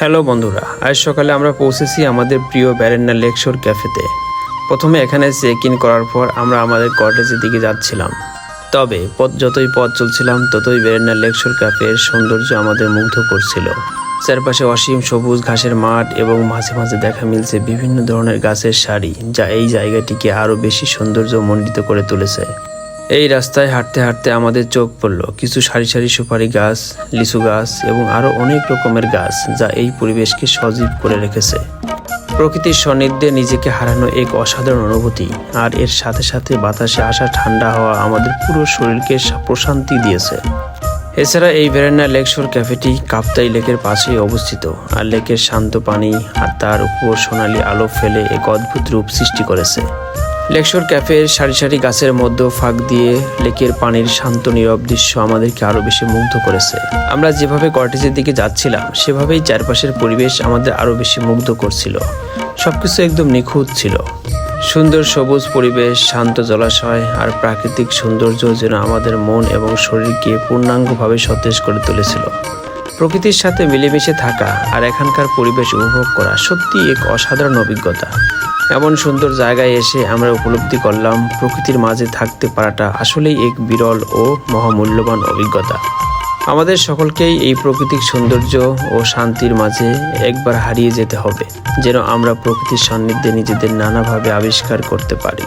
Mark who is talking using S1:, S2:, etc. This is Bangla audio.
S1: হ্যালো বন্ধুরা, আজ সকালে আমরা পৌঁছেছি আমাদের প্রিয় ব্যারেন্না লেকশোর ক্যাফেতে। প্রথমে এখানে চেক ইন করার পর আমরা আমাদের কটেজের দিকে যাচ্ছিলাম। তবে যতই পথ চলছিলাম ততই ব্যারেন্না লেকশোর ক্যাফের সৌন্দর্য আমাদের মুগ্ধ করছিল। চারপাশে অসীম সবুজ ঘাসের মাঠ এবং মাঝে মাঝে দেখা মিলছে বিভিন্ন ধরনের গাছের সারি, যা এই জায়গাটিকে আরও বেশি সৌন্দর্যমণ্ডিত করে তুলেছে। এই রাস্তায় হাঁটতে হাঁটতে আমাদের চোখ পড়ল কিছু সারি সারি সুপারি গাছ, লিচু গাছ এবং আরও অনেক রকমের গাছ, যা এই পরিবেশকে সজীব করে রেখেছে। প্রকৃতির সান্নিধ্যে নিজেকে হারানো এক অসাধারণ অনুভূতি, আর এর সাথে সাথে বাতাসে আসা ঠান্ডা হাওয়া আমাদের পুরো শরীরকে প্রশান্তি দিয়েছে। এছাড়া এই ব্যারেন্না লেকশোর ক্যাফেটি কাপ্তাই লেকের পাশেই অবস্থিত, আর লেকের শান্ত পানি আর তার উপর সোনালি আলো ফেলে এক অদ্ভুত রূপ সৃষ্টি করেছে। লেকশোর ক্যাফের সারি সারি গাছের মধ্যে ফাঁক দিয়ে লেকের পানির শান্ত নীরব দৃশ্য আমাদেরকে আরও বেশি মুগ্ধ করেছে। আমরা যেভাবে কটেজের দিকে যাচ্ছিলাম সেভাবেই চারপাশের পরিবেশ আমাদের আরও বেশি মুগ্ধ করছিল। সবকিছু একদম নিখুঁত ছিল। সুন্দর সবুজ পরিবেশ, শান্ত জলাশয় আর প্রাকৃতিক সৌন্দর্য যেন আমাদের মন এবং শরীরকে পূর্ণাঙ্গভাবে সতেজ করে তুলেছিল। প্রকৃতির সাথে মিলেমিশে থাকা আর এখানকার পরিবেশ উপভোগ করা সত্যি এক অসাধারণ অভিজ্ঞতা। এমন সুন্দর জায়গায় এসে আমরা উপলব্ধি করলাম প্রকৃতির মাঝে থাকতে পারাটা আসলেই এক বিরল ও মহামূল্যবান অভিজ্ঞতা। আমাদের সকলকেই এই প্রাকৃতিক সৌন্দর্য ও শান্তির মাঝে একবার হারিয়ে যেতে হবে, যেন আমরা প্রকৃতির সান্নিধ্যে নিজেদের নানাভাবে আবিষ্কার করতে পারি।